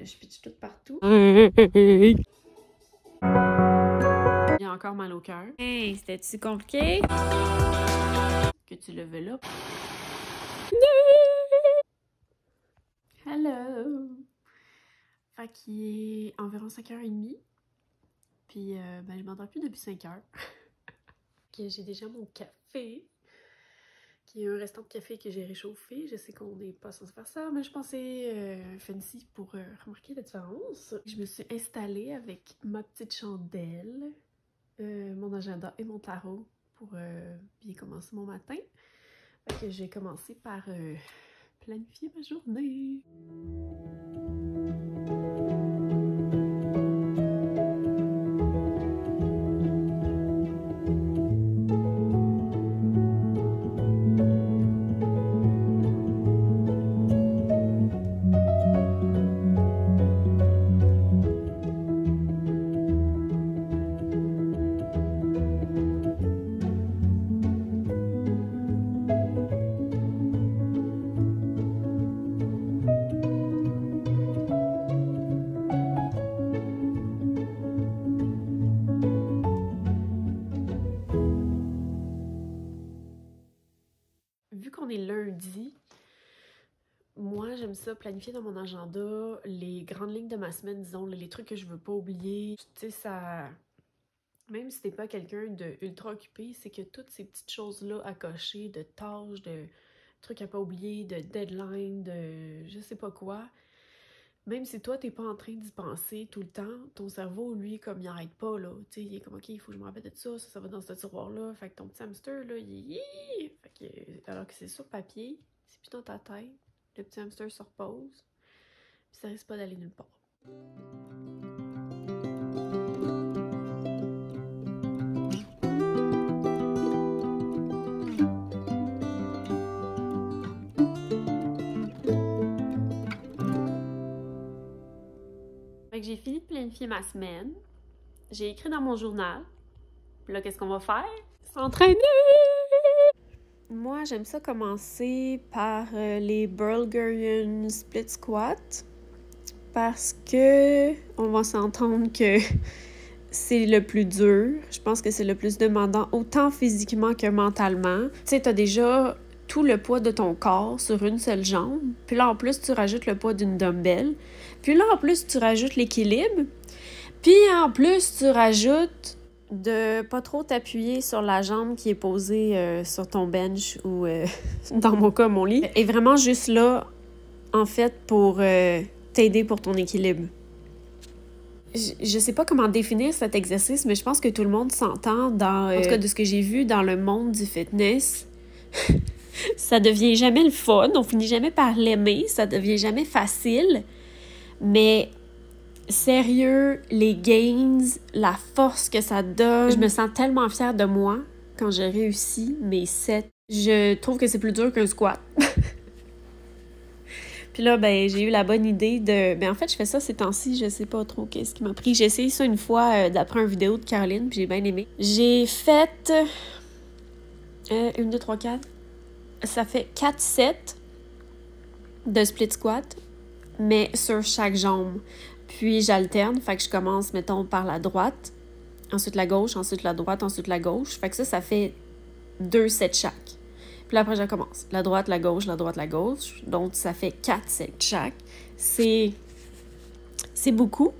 Je pitche tout partout. J'ai encore mal au cœur. Hey, c'était-tu compliqué? Que tu le veux là. Hello! Fait qu'il est environ 5h30. Puis ben, je m'endors plus depuis 5h. J'ai déjà mon café. Qui est un restant de café que j'ai réchauffé. Je sais qu'on n'est pas censé faire ça, mais je pensais fancy pour remarquer la différence. Je me suis installée avec ma petite chandelle, mon agenda et mon tarot pour bien commencer mon matin. Fait que j'ai commencé par planifier ma journée. Vu qu'on est lundi, moi j'aime ça planifier dans mon agenda les grandes lignes de ma semaine, disons, les trucs que je veux pas oublier. Tu sais, ça... Même si t'es pas quelqu'un de ultra occupé, c'est que toutes ces petites choses-là à cocher, de tâches, de trucs à pas oublier, de deadline, de je sais pas quoi, même si toi t'es pas en train d'y penser tout le temps, ton cerveau, lui, comme il arrête pas, là, tu sais, il est comme, ok, il faut que je me rappelle de ça va dans ce tiroir-là, fait que ton petit hamster, là, fait que, alors que c'est sur papier, c'est plus dans ta tête, le petit hamster se repose, puis ça risque pas d'aller nulle part. Fait que j'ai fini de planifier ma semaine. J'ai écrit dans mon journal. Puis là, qu'est-ce qu'on va faire? S'entraîner! Moi, j'aime ça commencer par les Bulgarian Split Squat. Parce que on va s'entendre que c'est le plus dur. Je pense que c'est le plus demandant, autant physiquement que mentalement. Tu sais, t'as déjà tout le poids de ton corps sur une seule jambe. Puis là, en plus, tu rajoutes le poids d'une dumbbell. Puis là, en plus, tu rajoutes l'équilibre. Puis en plus, tu rajoutes de pas trop t'appuyer sur la jambe qui est posée sur ton bench ou, dans mon cas, mon lit. Et vraiment juste là, en fait, pour t'aider pour ton équilibre. Je sais pas comment définir cet exercice, mais je pense que tout le monde s'entend dans... en tout cas, de ce que j'ai vu dans le monde du fitness... Ça devient jamais le fun, on finit jamais par l'aimer, ça devient jamais facile, mais sérieux, les gains, la force que ça donne, je me sens tellement fière de moi quand j'ai réussi mes sets. Je trouve que c'est plus dur qu'un squat. Puis là, ben, j'ai eu la bonne idée de... Ben, en fait, je fais ça ces temps-ci, je sais pas trop qu'est-ce qui m'a pris. J'ai essayé ça une fois d'après une vidéo de Caroline, puis j'ai bien aimé. J'ai fait... 1, 2, 3, 4... Ça fait 4 sets de split squat, mais sur chaque jambe. Puis j'alterne, fait que je commence, mettons, par la droite, ensuite la gauche, ensuite la droite, ensuite la gauche. Fait que ça fait 2 sets chaque. Puis là, après, je recommence. La droite, la gauche, la droite, la gauche. Donc, ça fait 4 sets chaque. C'est beaucoup.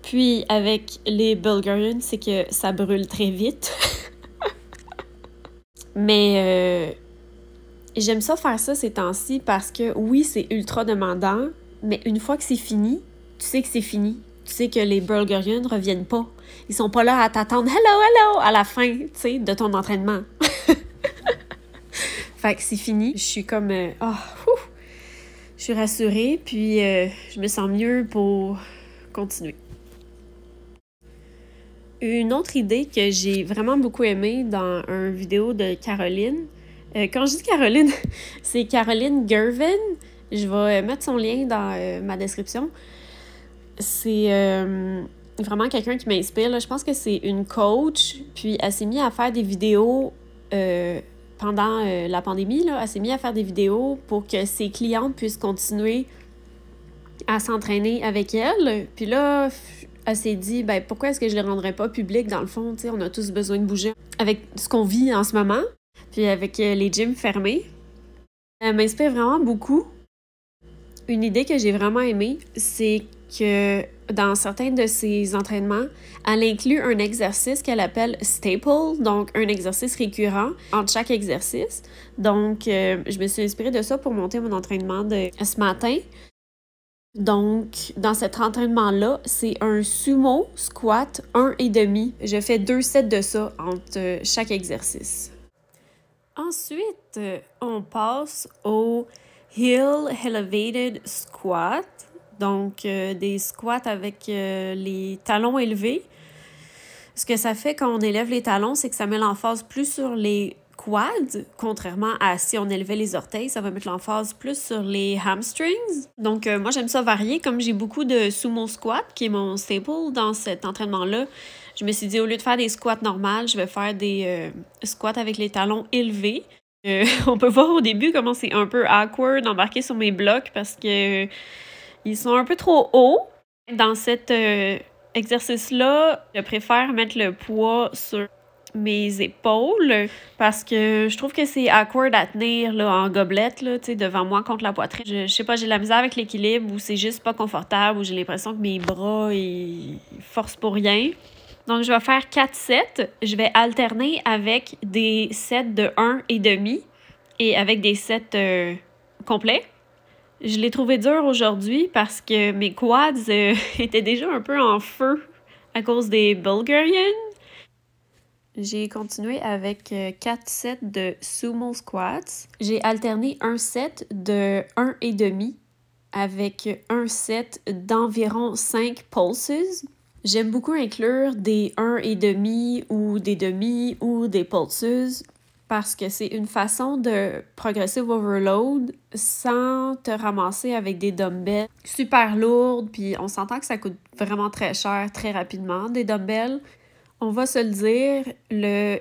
Puis, avec les Bulgarians, c'est que ça brûle très vite. Mais... j'aime ça faire ça ces temps-ci parce que oui, c'est ultra demandant, mais une fois que c'est fini, tu sais que c'est fini. Tu sais que les Bulgarians ne reviennent pas. Ils sont pas là à t'attendre « Hello, hello » à la fin, tu sais, de ton entraînement. Fait que c'est fini. Je suis comme je suis rassurée, puis je me sens mieux pour continuer. Une autre idée que j'ai vraiment beaucoup aimée dans une vidéo de Caroline, quand je dis Caroline, c'est Caroline Girvin. Je vais mettre son lien dans ma description. C'est vraiment quelqu'un qui m'inspire. Là. Je pense que c'est une coach, puis elle s'est mise à faire des vidéos pendant la pandémie. Là. Elle s'est mise à faire des vidéos pour que ses clientes puissent continuer à s'entraîner avec elle. Puis là, elle s'est dit, ben pourquoi est-ce que je les rendrais pas publics dans le fond? Tu sais, on a tous besoin de bouger avec ce qu'on vit en ce moment, puis avec les gyms fermés. Elle m'inspire vraiment beaucoup. Une idée que j'ai vraiment aimée, c'est que dans certains de ses entraînements, elle inclut un exercice qu'elle appelle staple, donc un exercice récurrent entre chaque exercice. Donc, je me suis inspirée de ça pour monter mon entraînement de ce matin. Donc, dans cet entraînement-là, c'est un sumo squat 1,5. Je fais 2 sets de ça entre chaque exercice. Ensuite, on passe au Heel Elevated Squat. Donc, des squats avec les talons élevés. Ce que ça fait quand on élève les talons, c'est que ça met l'emphase plus sur les quads, contrairement à si on élevait les orteils, ça va mettre l'emphase plus sur les hamstrings. Donc, moi, j'aime ça varier. Comme j'ai beaucoup de sumo squat, qui est mon staple dans cet entraînement-là, je me suis dit, au lieu de faire des squats normales, je vais faire des squats avec les talons élevés. On peut voir au début comment c'est un peu awkward d'embarquer sur mes blocs parce que ils sont un peu trop hauts. Dans cet exercice-là, je préfère mettre le poids sur mes épaules parce que je trouve que c'est awkward à tenir là, en gobelette là, devant moi contre la poitrine. Je sais pas, j'ai de la misère avec l'équilibre ou c'est juste pas confortable ou j'ai l'impression que mes bras ils forcent pour rien. Donc, je vais faire 4 sets. Je vais alterner avec des sets de 1,5 et avec des sets complets. Je l'ai trouvé dur aujourd'hui parce que mes quads étaient déjà un peu en feu à cause des Bulgarians. J'ai continué avec 4 sets de sumo squats. J'ai alterné un set de 1,5 avec un set d'environ 5 pulses. J'aime beaucoup inclure des 1,5 ou des demi ou des pulses parce que c'est une façon de progressive overload sans te ramasser avec des dumbbells super lourdes. Puis on s'entend que ça coûte vraiment très cher très rapidement, des dumbbells. On va se le dire, le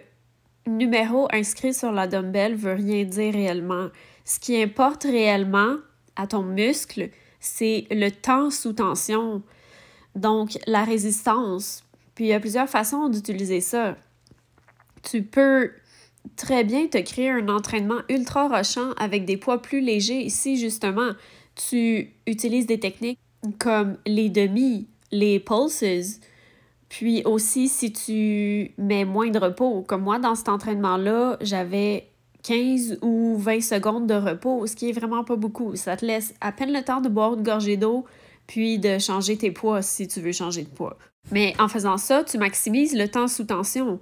numéro inscrit sur la dumbbell veut rien dire réellement. Ce qui importe réellement à ton muscle, c'est le temps sous tension. Donc, la résistance. Puis, il y a plusieurs façons d'utiliser ça. Tu peux très bien te créer un entraînement ultra rushant avec des poids plus légers si, justement, tu utilises des techniques comme les demi, les pulses. Puis aussi, si tu mets moins de repos. Comme moi, dans cet entraînement-là, j'avais 15 ou 20 secondes de repos, ce qui est vraiment pas beaucoup. Ça te laisse à peine le temps de boire une gorgée d'eau puis de changer tes poids si tu veux changer de poids. Mais en faisant ça, tu maximises le temps sous tension.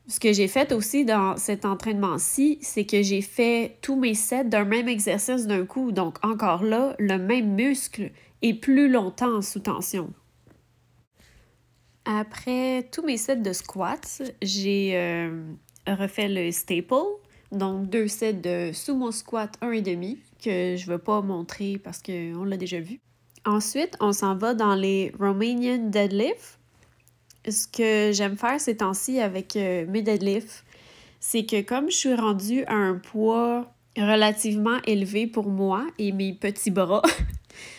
Ce que j'ai fait aussi dans cet entraînement-ci, c'est que j'ai fait tous mes sets d'un même exercice d'un coup. Donc encore là, le même muscle et plus longtemps sous tension. Après tous mes sets de squats, j'ai refait le staple. Donc 2 sets de sumo squat 1,5 que je ne vais pas montrer parce qu'on l'a déjà vu. Ensuite, on s'en va dans les Romanian deadlifts. Ce que j'aime faire ces temps-ci avec mes deadlifts, c'est que comme je suis rendue à un poids relativement élevé pour moi et mes petits bras,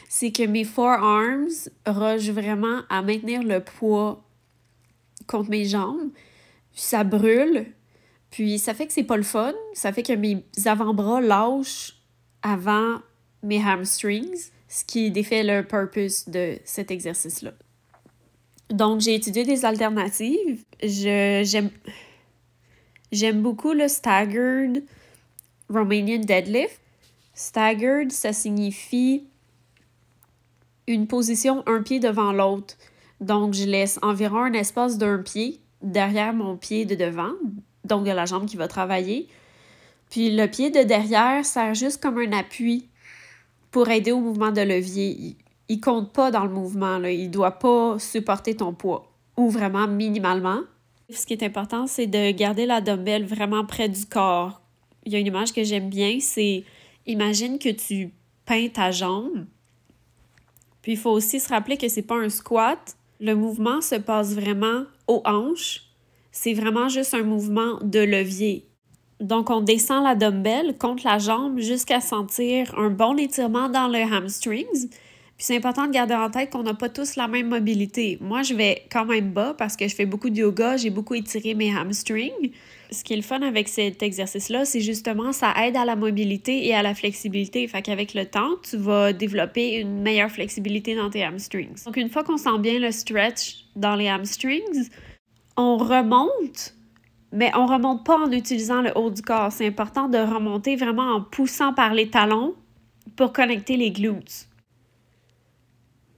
c'est que mes forearms rushent vraiment à maintenir le poids contre mes jambes. Ça brûle, puis ça fait que c'est pas le fun. Ça fait que mes avant-bras lâchent avant mes hamstrings, ce qui défait le purpose de cet exercice-là. Donc, j'ai étudié des alternatives. J'aime beaucoup le staggered Romanian deadlift. Staggered, ça signifie une position un pied devant l'autre. Donc, je laisse environ un espace d'un pied derrière mon pied de devant, donc de la jambe qui va travailler. Puis le pied de derrière sert juste comme un appui pour aider au mouvement de levier. Il compte pas dans le mouvement, là. Il doit pas supporter ton poids, ou vraiment minimalement. Ce qui est important, c'est de garder la dumbbell vraiment près du corps. Il y a une image que j'aime bien, c'est imagine que tu peins ta jambe. Puis il faut aussi se rappeler que c'est pas un squat. Le mouvement se passe vraiment aux hanches. C'est vraiment juste un mouvement de levier. Donc, on descend la dumbbell contre la jambe jusqu'à sentir un bon étirement dans le hamstrings. Puis Puis c'est important de garder en tête qu'on n'a pas tous la même mobilité. Moi, je vais quand même bas parce que je fais beaucoup de yoga, j'ai beaucoup étiré mes hamstrings. Ce qui est le fun avec cet exercice-là, c'est justement ça aide à la mobilité et à la flexibilité. Fait qu'avec le temps, tu vas développer une meilleure flexibilité dans tes hamstrings. Donc une fois qu'on sent bien le stretch dans les hamstrings, on remonte, mais on remonte pas en utilisant le haut du corps. C'est important de remonter vraiment en poussant par les talons pour connecter les glutes.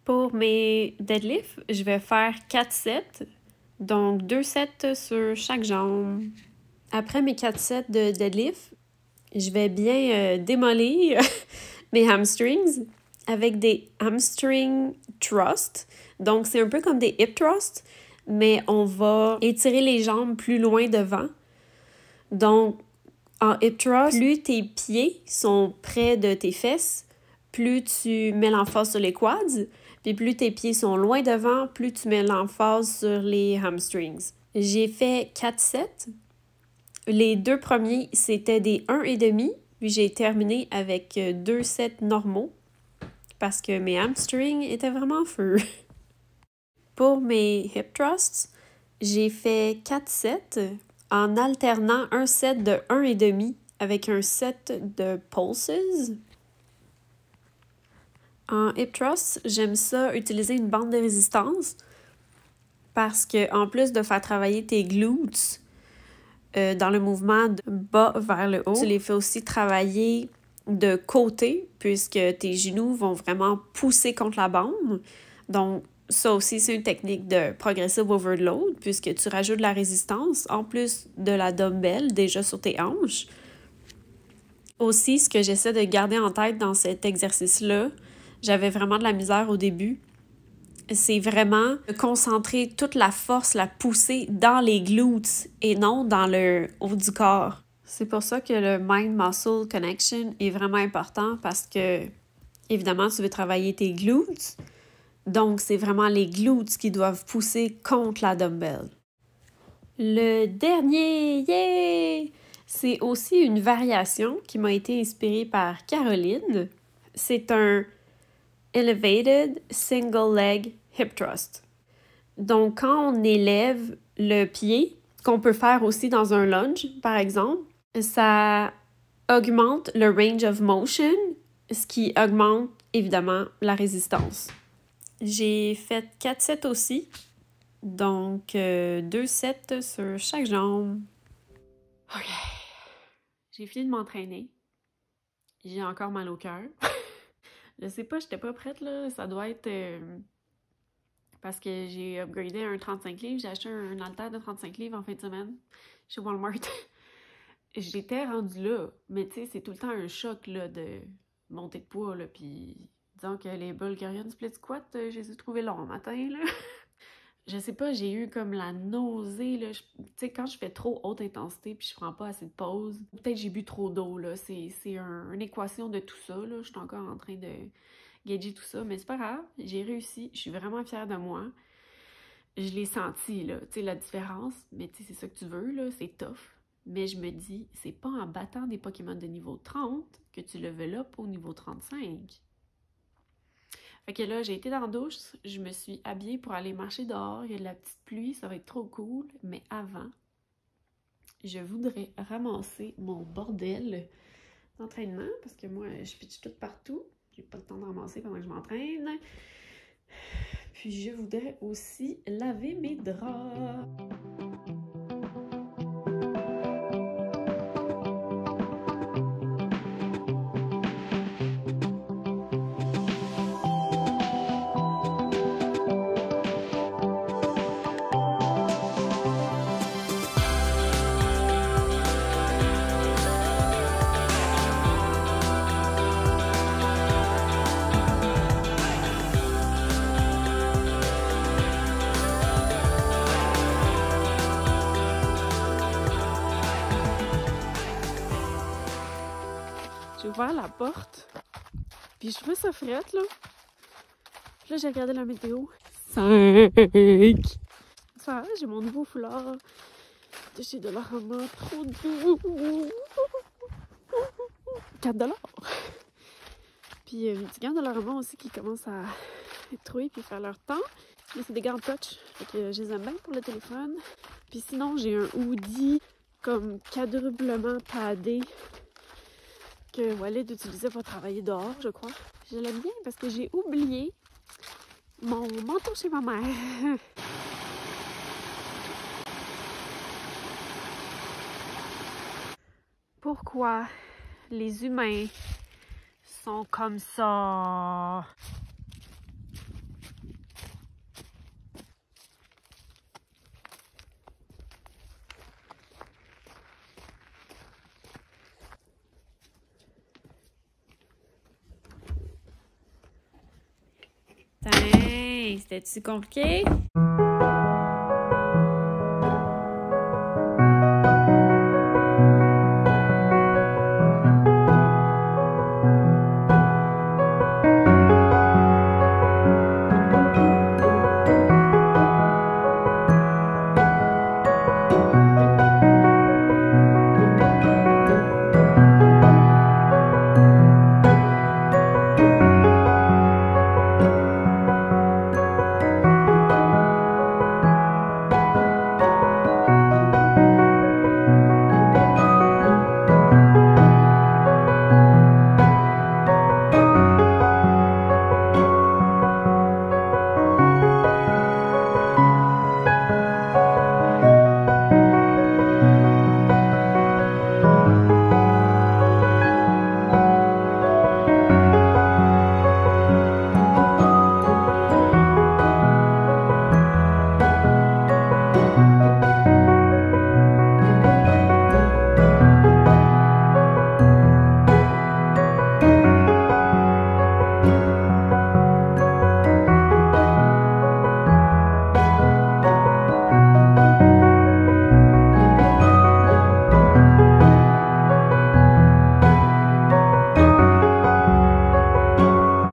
Pour mes deadlifts, je vais faire 4 sets, donc 2 sets sur chaque jambe. Après mes 4 sets de deadlift, je vais bien démolir mes hamstrings avec des hamstring thrusts. Donc, c'est un peu comme des hip thrusts, mais on va étirer les jambes plus loin devant. Donc, en hip thrust, plus tes pieds sont près de tes fesses, plus tu mets l'emphase sur les quads, puis plus tes pieds sont loin devant, plus tu mets l'emphase sur les hamstrings. J'ai fait 4 sets. Les 2 premiers, c'était des 1,5, puis j'ai terminé avec 2 sets normaux parce que mes hamstrings étaient vraiment en feu. Pour mes hip thrusts, j'ai fait 4 sets en alternant un set de 1,5 avec un set de pulses. En hip thrust, j'aime ça utiliser une bande de résistance parce que en plus de faire travailler tes glutes dans le mouvement de bas vers le haut, tu les fais aussi travailler de côté puisque tes genoux vont vraiment pousser contre la bande. Donc, ça aussi, c'est une technique de progressive overload puisque tu rajoutes de la résistance en plus de la dumbbell déjà sur tes hanches. Aussi, ce que j'essaie de garder en tête dans cet exercice-là, j'avais vraiment de la misère au début, c'est vraiment de concentrer toute la force, la poussée dans les glutes et non dans le haut du corps. C'est pour ça que le mind-muscle connection est vraiment important parce que, évidemment, tu veux travailler tes glutes. Donc, c'est vraiment les glutes qui doivent pousser contre la dumbbell. Le dernier, yeah! C'est aussi une variation qui m'a été inspirée par Caroline. C'est un Elevated Single Leg Hip Thrust. Donc, quand on élève le pied, qu'on peut faire aussi dans un lunge, par exemple, ça augmente le range of motion, ce qui augmente évidemment la résistance. J'ai fait 4 sets aussi, donc 2 sets sur chaque jambe. OK. J'ai fini de m'entraîner. J'ai encore mal au cœur. Je sais pas, j'étais pas prête, là. Ça doit être parce que j'ai upgradé un 35 livres. J'ai acheté un haltère de 35 livres en fin de semaine chez Walmart. J'étais rendue là, mais tu sais, c'est tout le temps un choc, là, de monter de poids, là. Puis, disons que les Bulgarian Split Squat, je les ai trouvés longs le matin, là. Je sais pas, j'ai eu comme la nausée, là. Tu sais, quand je fais trop haute intensité puis je prends pas assez de pause, peut-être j'ai bu trop d'eau, là. C'est une équation de tout ça, là. Je suis encore en train de gager tout ça, mais c'est pas grave. J'ai réussi. Je suis vraiment fière de moi. Je l'ai senti, là. Tu sais, la différence. Mais tu sais, c'est ça que tu veux, là. C'est tough. Mais je me dis, c'est pas en battant des Pokémon de niveau 30 que tu level up au niveau 35. Fait que là, j'ai été dans la douche, je me suis habillée pour aller marcher dehors, il y a de la petite pluie, ça va être trop cool, mais avant, je voudrais ramasser mon bordel d'entraînement, parce que moi, je pitche tout partout, j'ai pas le temps de ramasser pendant que je m'entraîne. Puis je voudrais aussi laver mes draps. J'ai ouvert la porte, puis je trouvais ça frette, là. Puis là, j'ai regardé la météo. 5! Ça va, j'ai mon nouveau foulard de chez Dollarama, trop doux! 4 $. Puis j'ai des gants de Dollarama aussi qui commencent à être troués puis faire leur temps. Mais c'est des gants touch, fait que je les aime bien pour le téléphone. Puis sinon, j'ai un hoodie comme quadruplement paddé que Walid utilisait pour travailler dehors, je crois. Je l'aime bien parce que j'ai oublié mon manteau chez ma mère. Pourquoi les humains sont comme ça? Tain, c'était-tu compliqué?